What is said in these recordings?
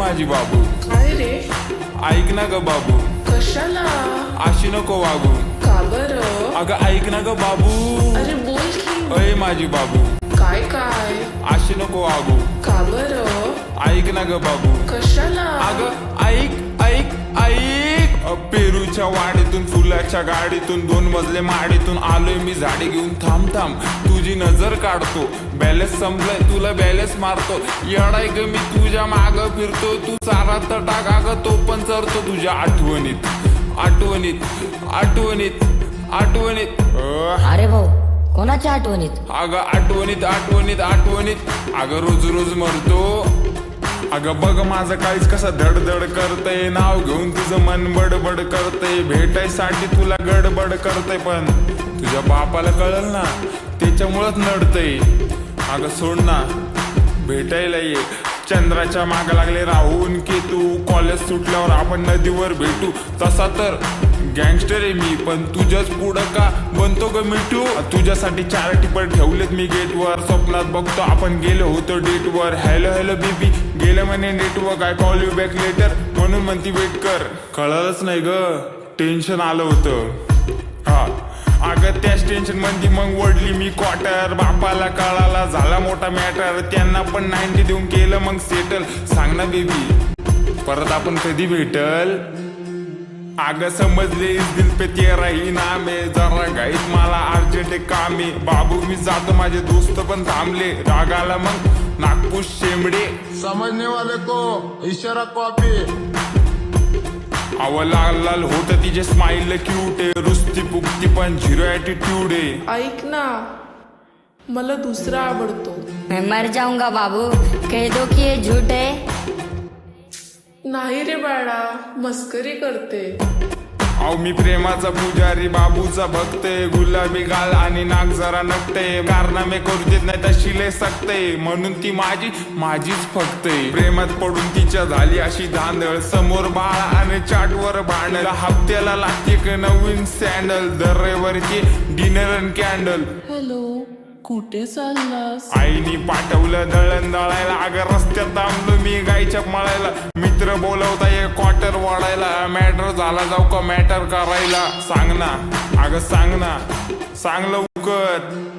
माझी बाबू. काय रे? ऐक ना ग बाबू. कशाला? अशी नको वागू. का बरं? अगं ऐक ना ग बाबू. अरे बोल की. अय माझी बाबू. काय काय? अशी नको वागू. का बरं? ऐक ना ग बाबू. कशाला? अगं ऐक ऐक ऐक. पेरूच्या वाडीतून फुलाच्या गाडीतून 2 मजले माडीतून आलोय मी झाडी घेऊन. थांब थांब तुझी नजर काढतो. बॅलेन्स संपलाय तुला बॅलेन्स मारतो. येडाय ग मी तुझ्या माग फिरतो. तू चारा तर टाका ग तो पण चरतो तुझ्या आठवणीत आठवणीत आठवणीत आठवणीत. अरे भाऊ कोणाच्या आठवणीत? अगं आठवणीत आठवणीत आठवणीत. अगं रोज रोज मरतो. अगं बघ माझं काहीच कसं धडधड करतय. नाव घेऊन तुझं मन बडबड करतय. भेटायसाठी तुला गडबड करतय पण तुझ्या बापाला कळल ना त्याच्यामुळंच नडतय. अगं सोड ना भेटायला ये. चंद्राच्या माग लागले राहून की तू. कॉलेज सुटल्यावर आपण नदीवर भेटू. तसा तर गँगस्टर आहे मी पण तुझ्याच पुढं का बनतो ग मिठू. तुझ्यासाठी 4 टिपर ठेवलेत मी गेटवर. स्वप्नात बघतो आपण गेलो होतो डेटवर. हॅलो हॅलो बेबी गेलं म्हणे network. I call you back later म्हणून म्हणती वेट कर. कळलंच नाही ग टेन्शन आलं होतं. हा अगं त्याच टेन्शन मध्ये मग ओढली मी क्वार्टर. बापाला कळाला झाला मोठा मॅटर. त्यांना पण 90 देऊन केलं मग सेटल. सांग ना बेबी परत आपण कधी भेटल. अगं समजले इस दिल पे तेरा ही नाम है. जरा घाईत मला अर्जंट कामे. बाबू मी जातो माझे दोस्त पण थांबले. रागाला मग नागपूर शेंबडे. समझने वाले को इशारा कॉपी. अव लाल लाल होत तिचे स्माइल क्यूट आहे. रुस्ती पुकती पण 0 ॲटिट्यूड आहे. ऐक ना मला दुसरा आवडतो. मैं मर जाऊंगा बाबू कह दो कि ये झूठ है. नाही रे बाळा मस्करी करते. अहो मी प्रेमाचा पुजारी बाबूचा भक्त. गुलाबी गाल आणि नाक जरा नकटे. कारनामे करू देत नाही तशी लय सकते. म्हणून ती माझीच फक्त. प्रेमात पडून तिच्या झाली अशी धांदळ. समोर बाळा आणि चाटवर भांडल. हप्त्याला लागते एक नवीन सँडल. दर रविवारची डिनर अँड कॅन्डल. हॅलो कुठे चाललास? आईनी पाठवलं दळण दळायला. अगं रस्त्यात थांबलो मी गायच्या मळायला. मित्र बोलवता ये क्वार्टर वाढायला. मॅटर झाला जाऊ का मॅटर करायला. सांग ना अगं सांग ना सांग लवकर.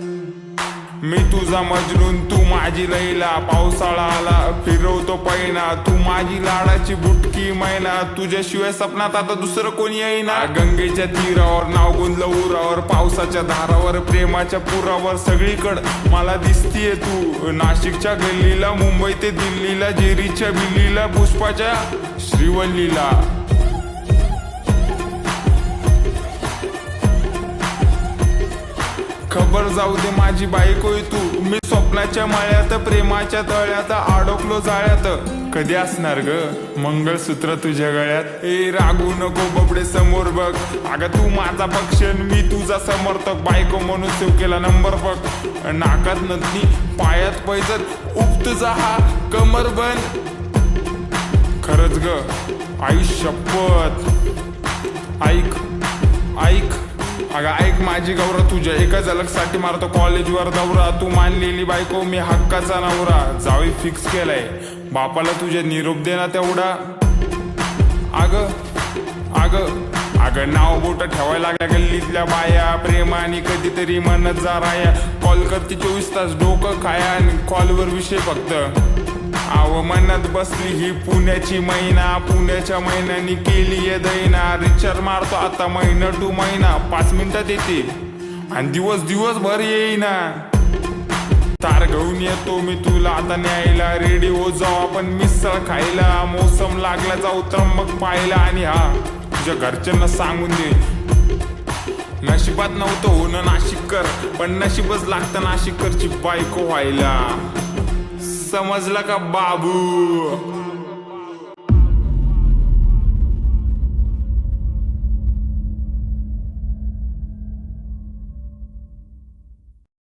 मी तुझा मजनून तू माझी लैला. पावसाळा आला फिरवतो पैना. तू माझी लाडाची बुटकी मैना. तुझ्याशिवाय सपनात आता दुसरं कोणी येईना. गंगेच्या तीरावर नाव गुंजलं उरावर. पावसाच्या धारावर प्रेमाच्या पुरावर. सगळीकडं मला दिसतीये तू. नाशिकच्या गल्लीला मुंबई ते दिल्लीला. जेरीच्या बिल्लीला पुष्पाच्या श्रीवल्लीला. खबर जाऊ दे माझी बायकोय तू. मी स्वप्नाच्या मळ्यात प्रेमाच्या तळ्यात अडकलो जाळ्यात. कधी असणार ग मंगळसूत्र तुझ्या गळ्यात. ए रागू नको बबडे समोर बघ. अगं तू माझा पक्षण मी तुझा समर्थक. बायको म्हणून सेव केला नंबर बघ. नाकात नथनी पायात पैजत उप तुझा हा कमर बन. खरंच ग आई शपथ. ऐक ऐक अगं ऐक माझी गौरा. तुझ्या एका झलकसाठी मारतो कॉलेजवर दौरा. तू मानलेली बायको मी हक्काचा नवरा. जावी फिक्स केलाय बापाला तुझ्या निरोप दे ना तेवढा. अगं अगं अगं नाव बोट ठेवायला लागल्या गल्लीतल्या बाया. प्रेमाने कधीतरी म्हणत जा राया. कॉल करते 24 तास डोकं खाया. आणि कॉलवर विषय फक्त. आव मनात बसली ही पुण्याची मैना. पुण्याच्या महिन्यानी केली ये दैना. रिचार्ज मारतो आता महिना टू महिना. 5 मिनिटात येते आणि दिवसभर येईना. तार घेऊन येतो मी तुला आता न्यायला. रेडी हो जाऊ आपण मिसळ खायला. मोसम लागला जाऊ त्र्यंबक पाहायला. आणि हा तुझ्या घरच्यांना सांगून दे. नशिबात नव्हतं होणं नाशिककर पण नशीबच लागतं नाशिककरची बायको व्हायला. समजलं का बाबू.